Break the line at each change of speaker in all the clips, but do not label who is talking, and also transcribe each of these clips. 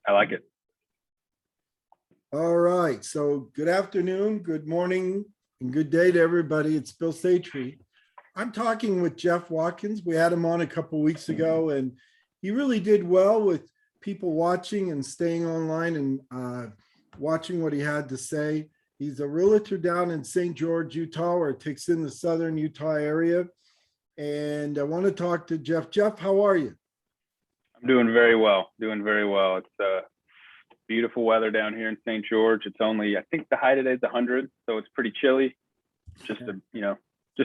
I like it.
All right. So good afternoon, good morning, and good day to everybody. It's Bill Satry. I'm talking with Jeff Watkins. We had him on a couple of weeks ago, and he really did well with people watching and staying online and watching what he had to say. He's a realtor down in St. George, Utah, or it takes in the southern Utah area. And I want to talk to Jeff. Jeff, how are you?
I'm doing very well. It's beautiful weather down here in St. George. It's only, I think the high today is 100, so it's pretty chilly. Just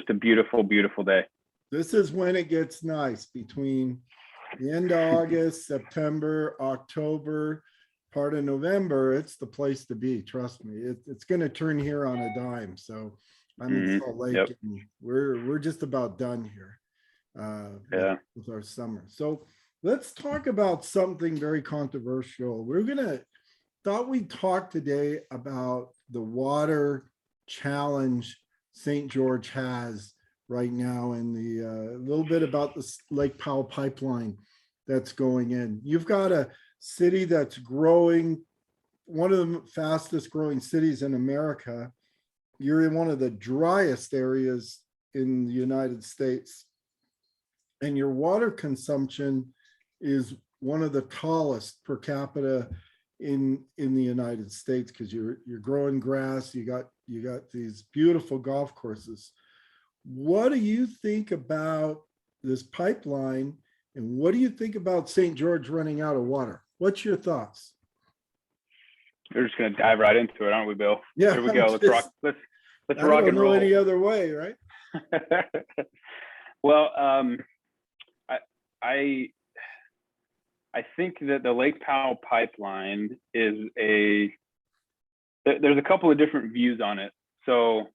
a beautiful, beautiful day.
This is when it gets nice, between the end of August, September, October, part of November. It's the place to be. Trust me. It's going to turn here on a dime. So I'm in Salt Lake,
Yep.
and we're just about done here with our summer. So let's talk about something very controversial. Thought we'd talk today about the water challenge St. George has right now, and a little bit about the Lake Powell pipeline that's going in. You've got a city that's growing, one of the fastest growing cities in America. You're in one of the driest areas in the United States, and your water consumption is one of the tallest per capita in the United States, because you're growing grass. You got these beautiful golf courses. What do you think about this pipeline, and what do you think about St. George running out of water? What's your thoughts?
We're just gonna dive right into it, aren't we, Bill?
Yeah,
here we go. Let's rock. Let's
I
rock
don't
and
know
roll.
any other way, right?
Well, I think that the Lake Powell pipeline is there's a couple of different views on it. So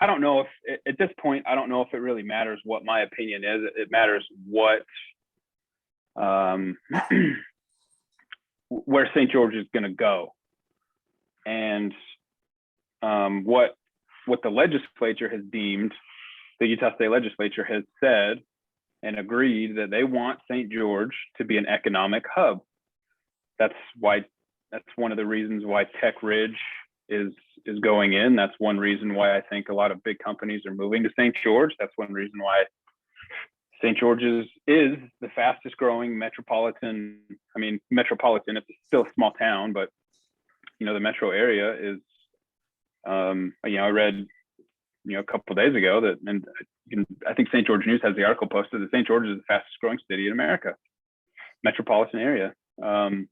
I don't know if at this point, I don't know if it really matters what my opinion is. It matters what where St. George is going to go, and what the legislature has deemed, the Utah State Legislature has said and agreed that they want St. George to be an economic hub. That's one of the reasons why Tech Ridge is going in. That's one reason why I think a lot of big companies are moving to St. George. That's one reason why St. George is the fastest growing metropolitan. I mean, metropolitan, it's still a small town, but the metro area is, I read, a couple of days ago that, and I think St. George News has the article posted that St. George is the fastest growing city in America, metropolitan area. And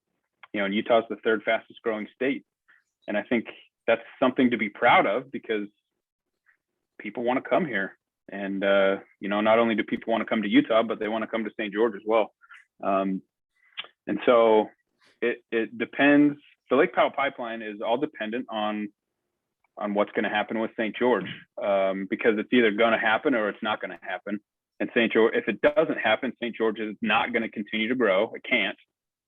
Utah is the third fastest growing state. And I think that's something to be proud of, because people want to come here. And, not only do people want to come to Utah, but they want to come to St. George as well. And so it depends. The Lake Powell pipeline is all dependent on what's going to happen with St. George, because it's either going to happen or it's not going to happen. And St. George, if it doesn't happen, St. George is not going to continue to grow. It can't,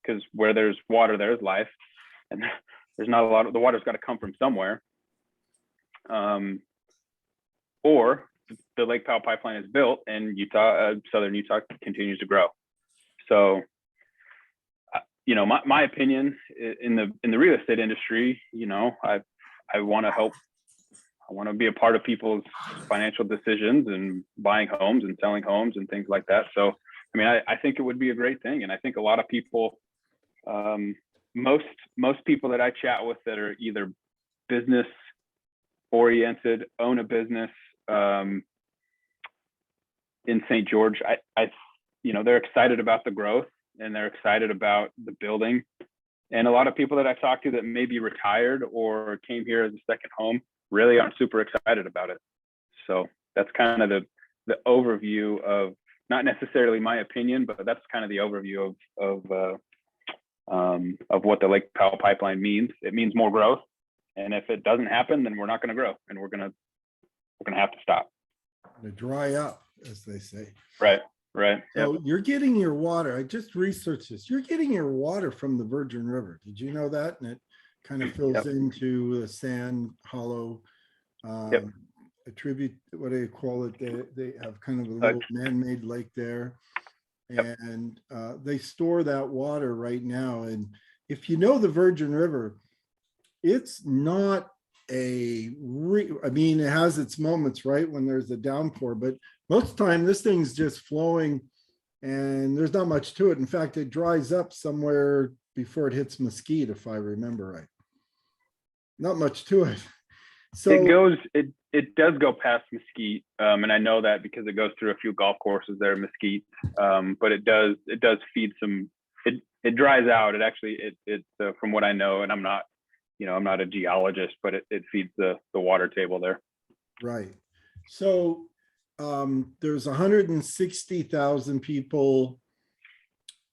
because where there's water, there's life, and there's not a lot of, the water's got to come from somewhere. Or the Lake Powell pipeline is built and southern Utah continues to grow. So, my opinion in the real estate industry, I want to help. I want to be a part of people's financial decisions and buying homes and selling homes and things like that. So, I think it would be a great thing. And I think a lot of people, most people that I chat with that are either business oriented, own a business in St. George, they're excited about the growth and they're excited about the building. And a lot of people that I've talked to that may be retired or came here as a second home really aren't super excited about it. So that's kind of the overview of, not necessarily my opinion, but that's kind of the overview of what the Lake Powell pipeline means. It means more growth. And if it doesn't happen, then we're not going to grow, and we're going to have to stop.
To dry up, as they say.
Right.
So
Yep.
You're getting your water. I just researched this. You're getting your water from the Virgin River. Did you know that? And it kind of fills into the sand hollow. A tribute, what do you call it? They have kind of a little man-made lake there. And they store that water right now. And if you know the Virgin River, it's not I mean, it has its moments, right? When there's a downpour, but most of the time this thing's just flowing and there's not much to it. In fact, it dries up somewhere before it hits Mesquite, if I remember right. Not much to it. So
it does go past Mesquite, and I know that because it goes through a few golf courses there in Mesquite. But it does feed some. It dries out. It actually from what I know, and I'm not a geologist, but it feeds the water table there.
right. So there's 160,000 people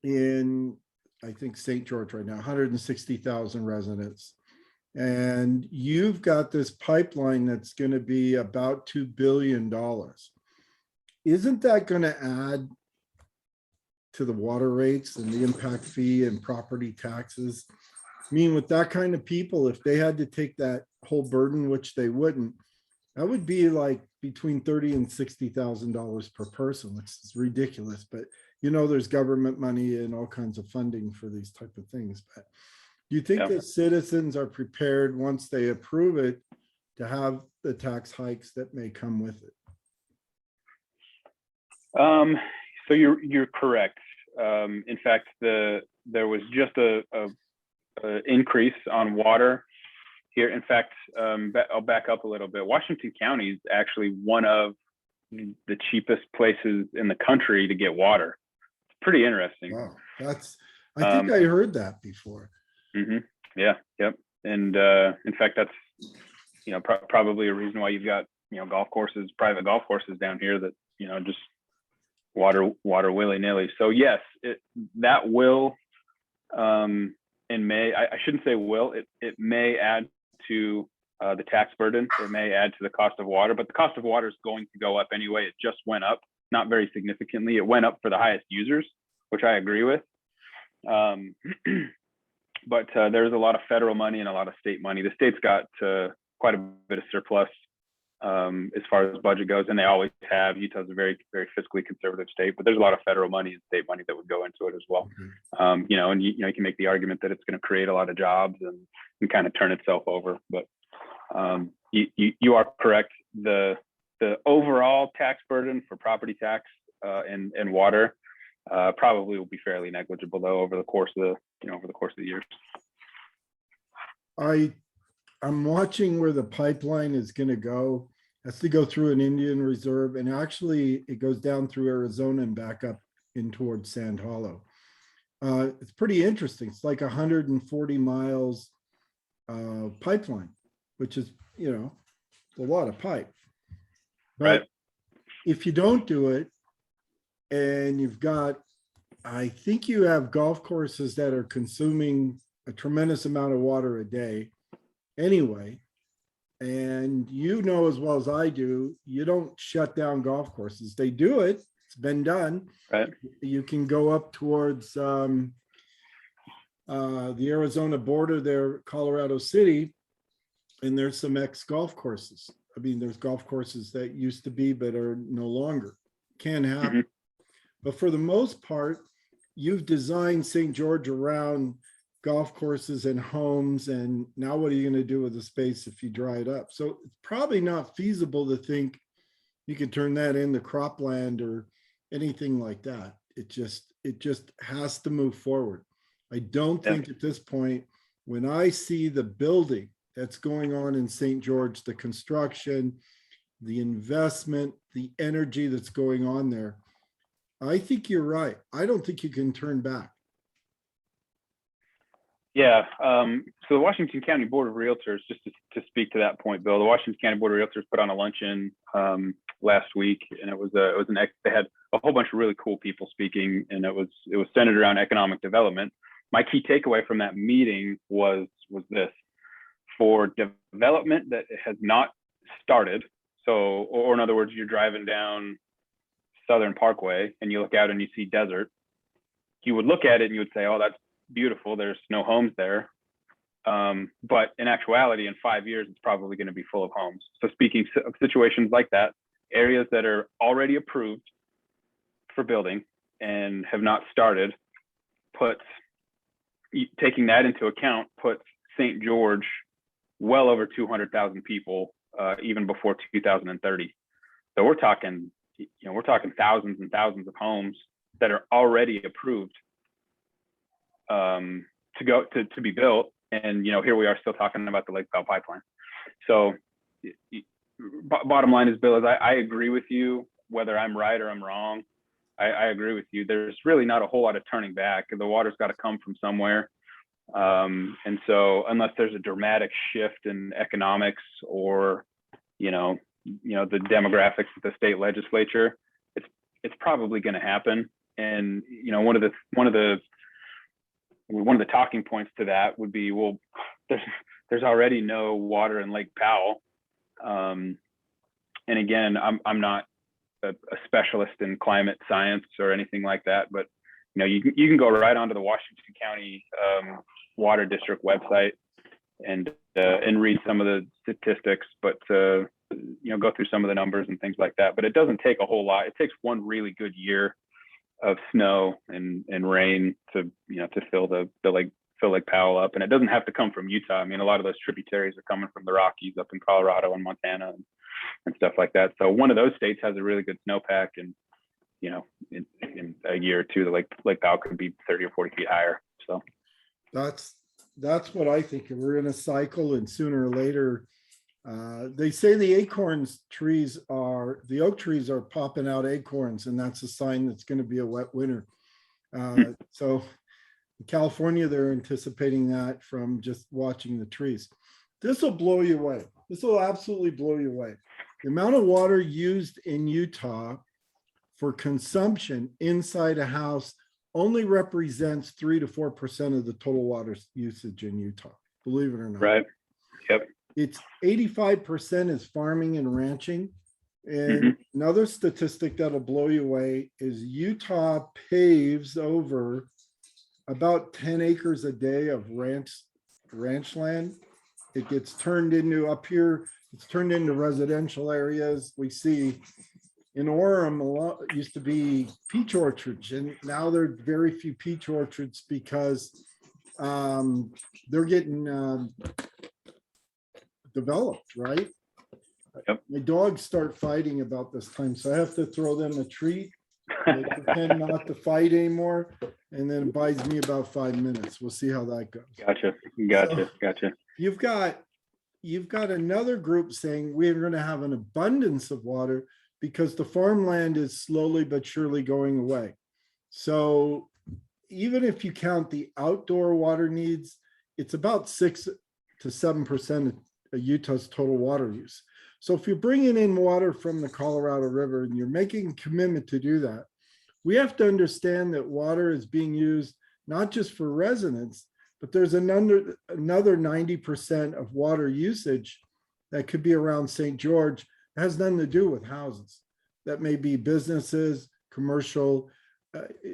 in, I think, St. George right now, 160,000 residents. And you've got this pipeline that's going to be about $2 billion. Isn't that going to add to the water rates and the impact fee and property taxes? I mean, with that kind of people, if they had to take that whole burden, which they wouldn't, that would be like between $30,000 and $60,000 per person, which is ridiculous. But there's government money and all kinds of funding for these type of things. But do you think that citizens are prepared once they approve it to have the tax hikes that may come with it?
So you're correct. In fact, there was just a increase on water here. In fact, I'll back up a little bit. Washington County is actually one of the cheapest places in the country to get water. It's pretty interesting.
Wow, I think I heard that before.
Mm-hmm. Yeah. Yep. And in fact, that's probably a reason why you've got golf courses, private golf courses down here that just water willy-nilly. So yes, that will in May. I shouldn't say will. It may add to the tax burden. It may add to the cost of water, but the cost of water is going to go up anyway. It just went up, not very significantly. It went up for the highest users, which I agree with. But there's a lot of federal money and a lot of state money. The state's got quite a bit of surplus as far as budget goes, and they always have. Utah's a very, very fiscally conservative state, but there's a lot of federal money and state money that would go into it as well. And you can make the argument that it's going to create a lot of jobs and kind of turn itself over. But you are correct. The overall tax burden for property tax and water probably will be fairly negligible, though, over the course of the years.
I'm watching where the pipeline is going to go. It has to go through an Indian reserve, and actually it goes down through Arizona and back up in towards Sand Hollow. It's pretty interesting. It's like 140 miles pipeline, which is a lot of pipe. But
right.
If you don't do it, and I think you have golf courses that are consuming a tremendous amount of water a day anyway. And as well as I do, you don't shut down golf courses. They do it. It's been done.
Right.
You can go up towards the Arizona border there, Colorado City, and there's some ex-golf courses. I mean, there's golf courses that used to be but are no longer. Can happen. Mm-hmm. But for the most part, you've designed St. George around golf courses and homes. And now what are you going to do with the space if you dry it up? So it's probably not feasible to think you can turn that into cropland or anything like that. It just has to move forward. I don't think at this point, when I see the building that's going on in St. George, the construction, the investment, the energy that's going on there, I think you're right. I don't think you can turn back.
Yeah. So the Washington County Board of Realtors, just to speak to that point, Bill, the Washington County Board of Realtors put on a luncheon last week, and they had a whole bunch of really cool people speaking, and it was centered around economic development. My key takeaway from that meeting was this: for development that has not started. So, or in other words, you're driving down Southern Parkway and you look out and you see desert, you would look at it and you would say, oh, that's beautiful. There's no homes there. But in actuality, in 5 years, it's probably going to be full of homes. So speaking of situations like that, areas that are already approved for building and have not started puts taking that into account puts St. George well over 200,000 people, even before 2030. So we're talking thousands and thousands of homes that are already approved to be built. And, here we are still talking about the Lake Powell pipeline. So bottom line is, Bill, is I agree with you, whether I'm right or I'm wrong. I agree with you. There's really not a whole lot of turning back. The water's got to come from somewhere. And so unless there's a dramatic shift in economics or, the demographics of the state legislature, it's probably going to happen. And, one of the talking points to that would be, well, there's already no water in Lake Powell. And again, I'm not a specialist in climate science or anything like that, but you can go right onto the Washington County Water District website and read some of the statistics, but go through some of the numbers and things like that. But it doesn't take a whole lot. It takes one really good year of snow and rain to fill Lake Powell up, and it doesn't have to come from Utah. I mean, a lot of those tributaries are coming from the Rockies up in Colorado and Montana and stuff like that. So one of those states has a really good snowpack, and in a year or two, the Lake Powell could be 30 or 40 feet higher. So
that's what I think. We're in a cycle, and sooner or later, they say the oak trees are popping out acorns, and that's a sign that's going to be a wet winter. So in California, they're anticipating that from just watching the trees. This will blow you away. This will absolutely blow you away. The amount of water used in Utah for consumption inside a house only represents 3 to 4% of the total water usage in Utah, believe it or not.
Right. Yep.
It's 85% is farming and ranching. And another statistic that'll blow you away is Utah paves over about 10 acres a day of ranch land. It gets turned into, up here, it's turned into residential areas. We see in Orem, a lot used to be peach orchards, and now there are very few peach orchards because they're getting developed, right?
Yep.
My dogs start fighting about this time, so I have to throw them a treat. They pretend not to fight anymore, and then it buys me about 5 minutes. We'll see how that goes.
Gotcha.
You've got another group saying we're going to have an abundance of water because the farmland is slowly but surely going away. So even if you count the outdoor water needs, it's about 6 to 7% of Utah's total water use. So if you're bringing in water from the Colorado River and you're making a commitment to do that, we have to understand that water is being used not just for residents, but there's another 90% of water usage that could be around St. George. It has nothing to do with houses. That may be businesses, commercial,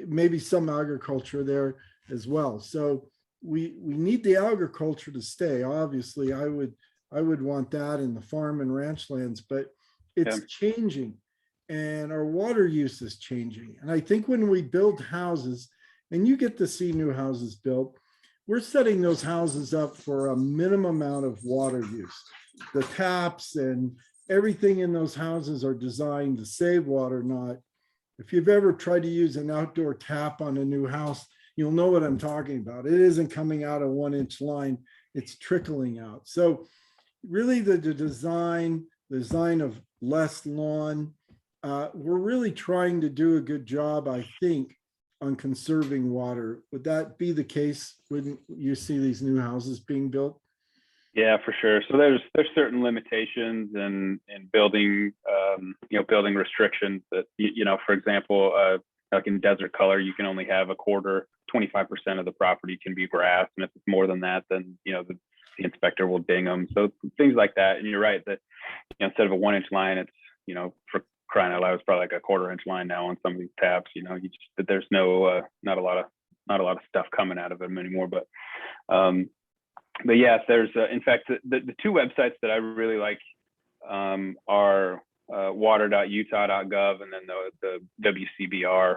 maybe some agriculture there as well. So we need the agriculture to stay. Obviously, I would want that in the farm and ranch lands, but it's changing, and our water use is changing. And I think when we build houses, and you get to see new houses built, we're setting those houses up for a minimum amount of water use. The taps and everything in those houses are designed to save water, not. If you've ever tried to use an outdoor tap on a new house, you'll know what I'm talking about. It isn't coming out a 1-inch line, it's trickling out. So really the design of less lawn, we're really trying to do a good job, I think, on conserving water. Would that be the case when you see these new houses being built?
Yeah, for sure. So there's certain limitations in building, building restrictions that, for example, like in desert color, you can only have 25% of the property can be grass. And if it's more than that, then, the inspector will ding them. So things like that. And you're right that, instead of a 1-inch line, it's, for crying out loud, it's probably like a 1/4-inch line now on some of these taps, there's no, not a lot of stuff coming out of them anymore. But yes, there's in fact the two websites that I really like are water.utah.gov and then the WCBR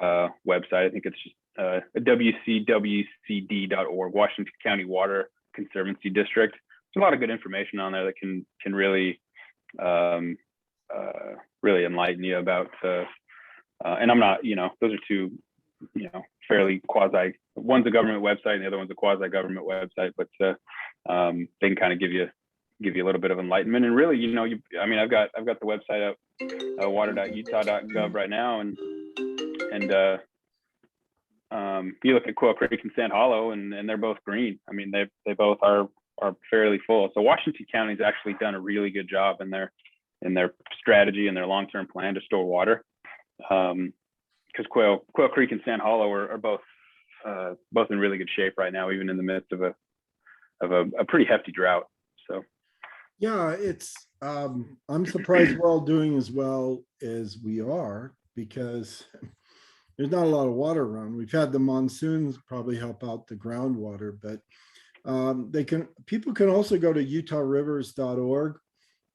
website. I think it's just WCWCD.org, Washington County Water Conservancy District. There's a lot of good information on there that can really really enlighten you about. And I'm not, those are two, fairly quasi. One's a government website, and the other one's a quasi-government website, but they can kind of give you a little bit of enlightenment. And really, I've got the website up, water.utah.gov right now, and you look at Quail Creek and Sand Hollow, and they're both green. I mean, they both are fairly full. So Washington County's actually done a really good job in their strategy and their long-term plan to store water. Because Quail Creek and Sand Hollow are both in really good shape right now, even in the midst of a pretty hefty drought. So
yeah, it's I'm surprised we're all doing as well as we are, because there's not a lot of water around. We've had the monsoons probably help out the groundwater, but people can also go to utahrivers.org.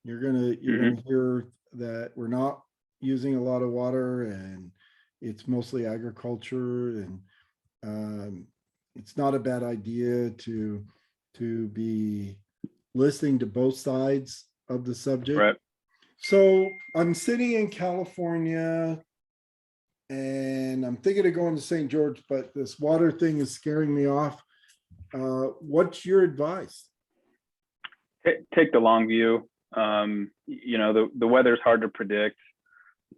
You're gonna hear that we're not using a lot of water, and it's mostly agriculture, and it's not a bad idea to be listening to both sides of the subject.
Right.
So I'm sitting in California, and I'm thinking of going to St. George, but this water thing is scaring me off. What's your advice?
Take the long view. The weather's hard to predict.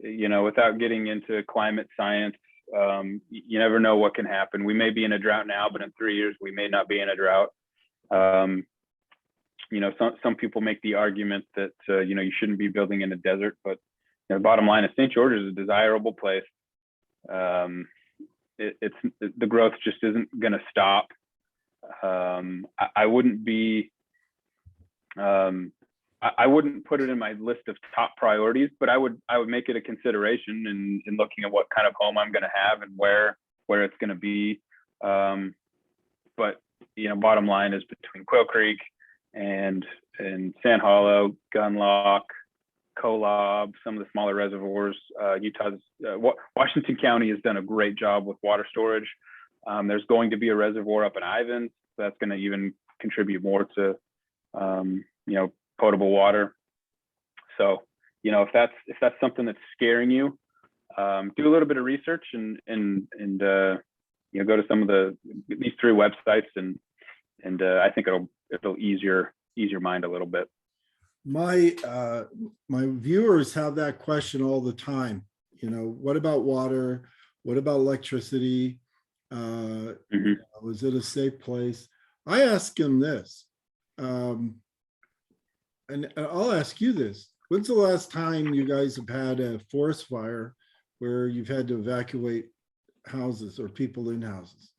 Without getting into climate science, you never know what can happen. We may be in a drought now, but in 3 years we may not be in a drought. Some people make the argument that you shouldn't be building in a desert, but the bottom line is St. George is a desirable place. It's the growth just isn't going to stop. I wouldn't put it in my list of top priorities, but I would make it a consideration in looking at what kind of home I'm going to have and where it's going to be. But bottom line is between Quail Creek and Sand Hollow, Gunlock, Kolob, some of the smaller reservoirs, Washington County has done a great job with water storage. There's going to be a reservoir up in Ivins, so that's going to even contribute more to potable water. So if that's something that's scaring you, do a little bit of research and go to some of these three websites, and I think it'll ease your mind a little bit.
My viewers have that question all the time. What about water? What about electricity? Is it a safe place? I ask them this, and I'll ask you this. When's the last time you guys have had a forest fire where you've had to evacuate houses or people in houses?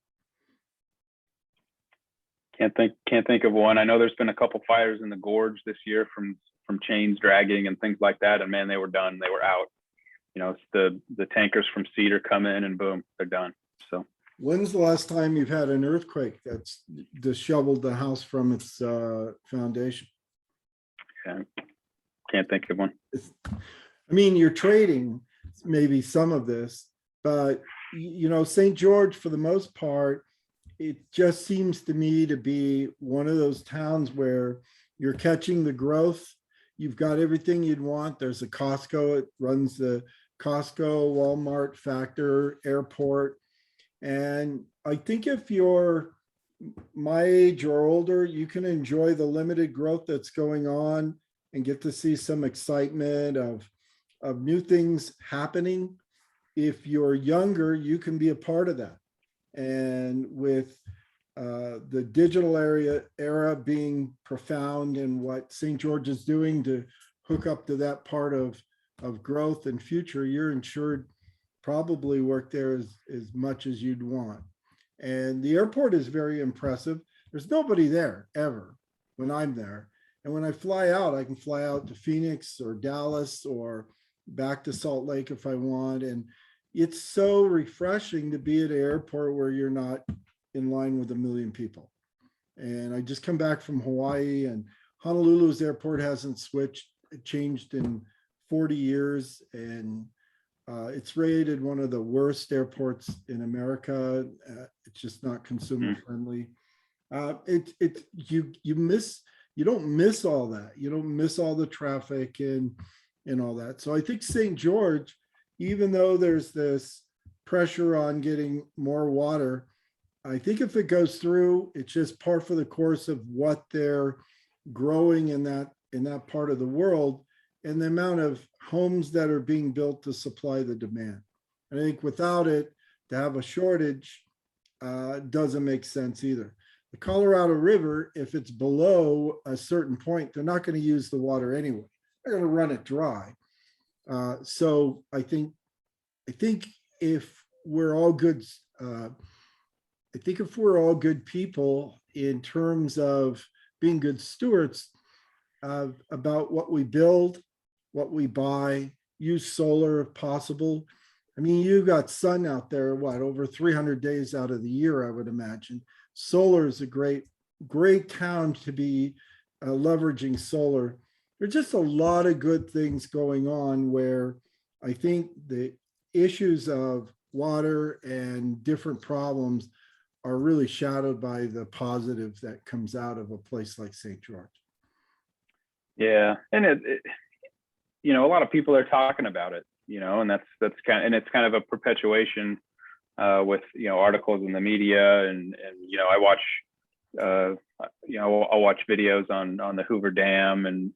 Can't think of one. I know there's been a couple fires in the gorge this year from chains dragging and things like that, and man, they were done. They were out. It's the tankers from Cedar come in and boom, they're done. So
when's the last time you've had an earthquake that's disheveled the house from its foundation?
Yeah, can't think of one.
You're trading maybe some of this, but St. George, for the most part, it just seems to me to be one of those towns where you're catching the growth. You've got everything you'd want. There's a Costco. It runs the Costco, Walmart, Factor, airport. And I think if you're my age or older, you can enjoy the limited growth that's going on and get to see some excitement of new things happening. If you're younger, you can be a part of that. And with the digital era being profound and what St. George is doing to hook up to that part of growth and future, you're insured probably work there as much as you'd want. And the airport is very impressive. There's nobody there ever when I'm there. And when I fly out, I can fly out to Phoenix or Dallas or back to Salt Lake if I want. And it's so refreshing to be at an airport where you're not in line with a million people. And I just come back from Hawaii, and Honolulu's airport hasn't changed in 40 years. And It's rated one of the worst airports in America. It's just not consumer friendly. You don't miss all that. You don't miss all the traffic and all that. So I think St. George, even though there's this pressure on getting more water, I think if it goes through, it's just par for the course of what they're growing in that part of the world and the amount of homes that are being built to supply the demand. And I think without it, to have a shortage doesn't make sense either. The Colorado River, if it's below a certain point, they're not going to use the water anyway. They're going to run it dry. So I think if we're all good, I think if we're all good people in terms of being good stewards about what we build, what we buy, use solar if possible. I mean, you got sun out there, over 300 days out of the year, I would imagine. Solar is a great town to be leveraging solar. There's just a lot of good things going on where I think the issues of water and different problems are really shadowed by the positive that comes out of a place like St. George.
Yeah, and a lot of people are talking about it, and that's it's kind of a perpetuation with articles in the media, and I watch I'll watch videos on the Hoover Dam, and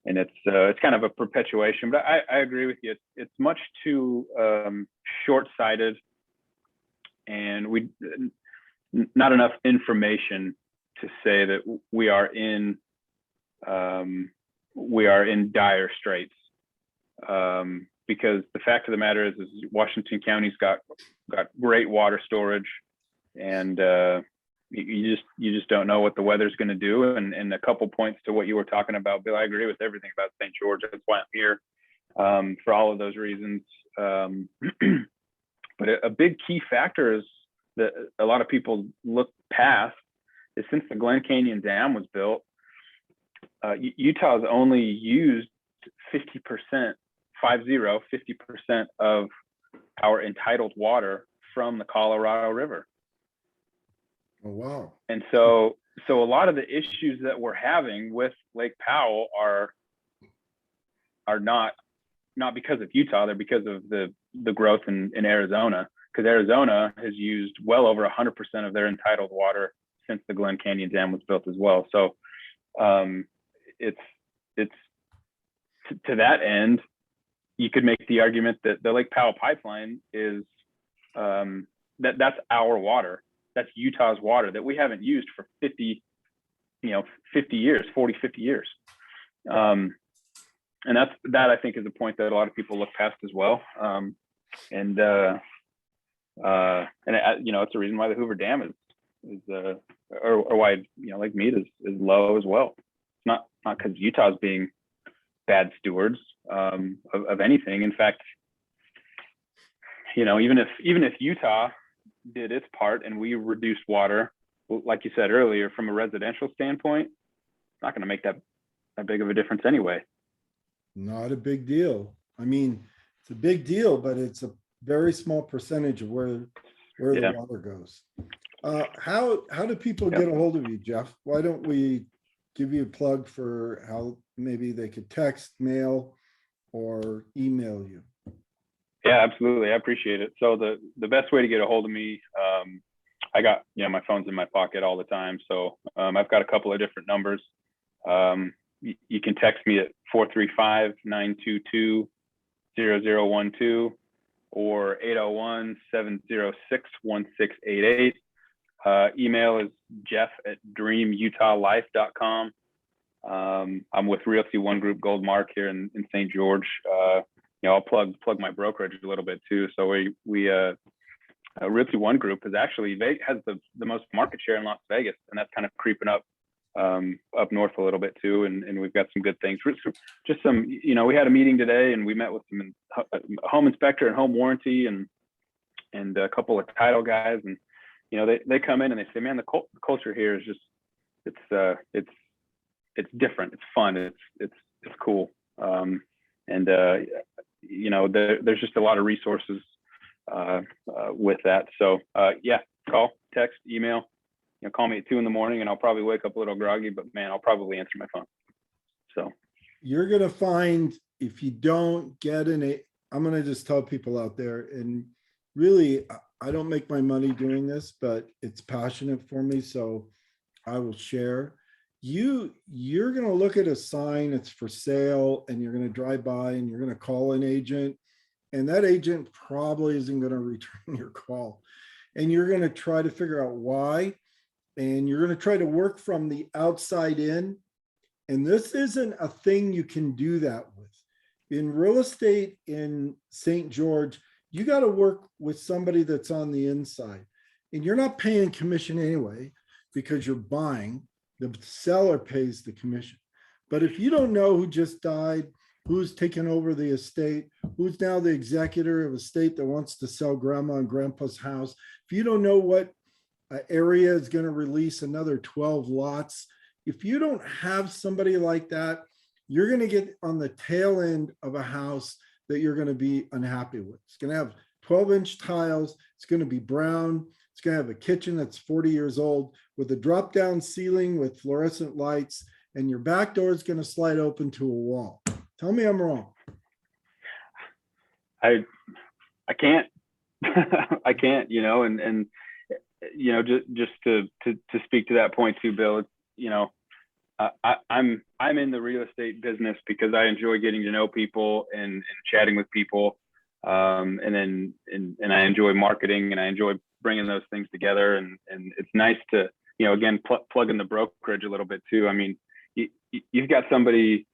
it's kind of a perpetuation. But I agree with you. It's much too short-sighted, and not enough information to say that we are in dire straits. Because the fact of the matter is Washington County's got great water storage, and you just don't know what the weather's going to do. And a couple points to what you were talking about, Bill, I agree with everything about St. George. That's why I'm here, for all of those reasons. But a big key factor is that a lot of people look past is since the Glen Canyon Dam was built, Utah's only used 50% of our entitled water from the Colorado River.
Oh, wow.
And so a lot of the issues that we're having with Lake Powell are not because of Utah, they're because of the growth in Arizona, because Arizona has used well over 100% of their entitled water since the Glen Canyon Dam was built as well. So it's to that end, you could make the argument that the Lake Powell pipeline is that's our water. That's Utah's water that we haven't used for 50 years. And that I think is a point that a lot of people look past as well. It's a reason why the Hoover Dam is or why Lake Mead is low as well. It's not because Utah's being bad stewards of anything. In fact, even if Utah did its part and we reduced water, like you said earlier, from a residential standpoint, it's not going to make that big of a difference anyway.
Not a big deal. I mean, it's a big deal, but it's a very small percentage of where the water goes. How do people get a hold of you, Jeff? Why don't we give you a plug for how maybe they could text, mail, or email you?
Yeah, absolutely. I appreciate it. So the best way to get a hold of me, I got, my phone's in my pocket all the time. So I've got a couple of different numbers. You can text me at 435-922-0012 or 801-706-1688. Email is jeff@dreamutahlife.com. I'm with Realty One Group Gold Mark here in St. George. I'll plug my brokerage a little bit too. So we Realty One Group has the most market share in Las Vegas, and that's kind of creeping up north a little bit too. And we've got some good things. Just some, we had a meeting today, and we met with some home inspector and home warranty and a couple of title guys, and they come in and they say, man, the culture here is just it's different, it's fun, it's cool. there's just a lot of resources with that. So yeah, call, text, email, call me at 2 a.m. and I'll probably wake up a little groggy, but man, I'll probably answer my phone. So
you're going to find if you don't get I'm going to just tell people out there, and really, I don't make my money doing this, but it's passionate for me. So I will share. You're going to look at a sign, it's for sale, and you're going to drive by and you're going to call an agent, and that agent probably isn't going to return your call. And you're going to try to figure out why. And you're going to try to work from the outside in. And this isn't a thing you can do that with. In real estate in St. George, you got to work with somebody that's on the inside. And you're not paying commission anyway, because you're buying. The seller pays the commission. But if you don't know who just died, who's taken over the estate, who's now the executor of a estate that wants to sell grandma and grandpa's house, if you don't know what area is going to release another 12 lots, if you don't have somebody like that, you're going to get on the tail end of a house that you're going to be unhappy with. It's going to have 12-inch tiles. It's going to be brown. It's going to have a kitchen that's 40 years old with a drop-down ceiling with fluorescent lights, and your back door is going to slide open to a wall. Tell me I'm wrong.
I can't. I can't, and just to speak to that point too, Bill, it's, I'm in the real estate business because I enjoy getting to know people and chatting with people. And I enjoy marketing, and I enjoy bringing those things together. And it's nice to, again, plug in the brokerage a little bit too. I mean, you've got somebody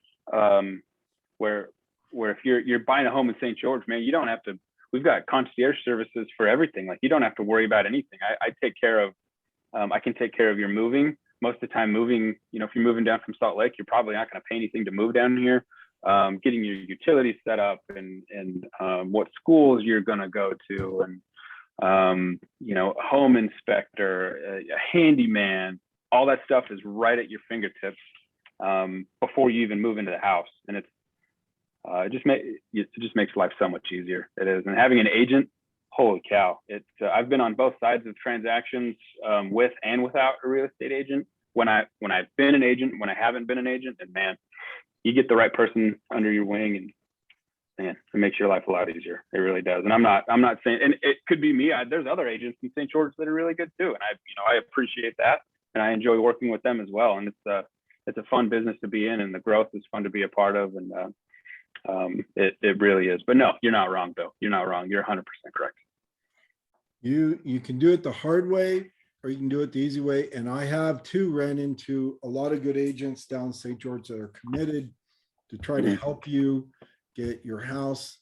where if you're buying a home in St. George, man, you don't have to. We've got concierge services for everything. Like, you don't have to worry about anything. I take care of. I can take care of your moving. Most of the time, moving. If you're moving down from Salt Lake, you're probably not going to pay anything to move down here. Getting your utilities set up, and what schools you're going to go to, and a home inspector, a handyman, all that stuff is right at your fingertips before you even move into the house. And it just makes life so much easier. It is. And having an agent, holy cow, I've been on both sides of transactions with and without a real estate agent. When I've been an agent, when I haven't been an agent, and man, you get the right person under your wing, and man, it makes your life a lot easier. It really does. And I'm not saying, and it could be me. There's other agents in St. George that are really good too, and I appreciate that, and I enjoy working with them as well. And it's a fun business to be in, and the growth is fun to be a part of, and it really is. But no, you're not wrong, Bill. You're not wrong. You're 100% correct.
You can do it the hard way, or you can do it the easy way. And I have too ran into a lot of good agents down St. George that are committed to try to help you get your house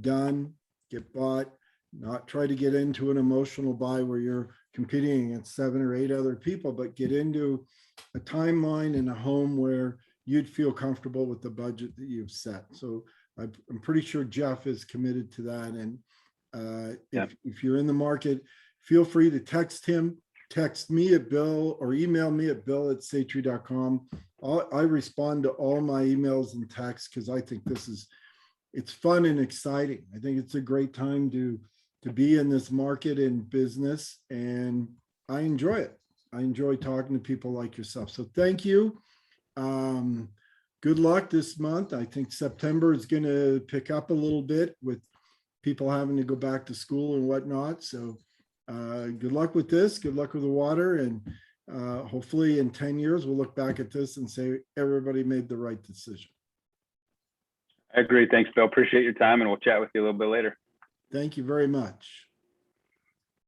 done, get bought, not try to get into an emotional buy where you're competing against 7 or 8 other people, but get into a timeline and a home where you'd feel comfortable with the budget that you've set. So I'm pretty sure Jeff is committed to that. And if you're in the market, feel free to text him, text me at Bill, or email me at bill@satree.com. I respond to all my emails and texts because I think it's fun and exciting. I think it's a great time to be in this market and business, and I enjoy it. I enjoy talking to people like yourself. So thank you. Good luck this month. I think September is going to pick up a little bit with people having to go back to school and whatnot. So good luck with this. Good luck with the water. And hopefully in 10 years, we'll look back at this and say everybody made the right decision.
I agree. Thanks, Bill. Appreciate your time, and we'll chat with you a little bit later.
Thank you very much.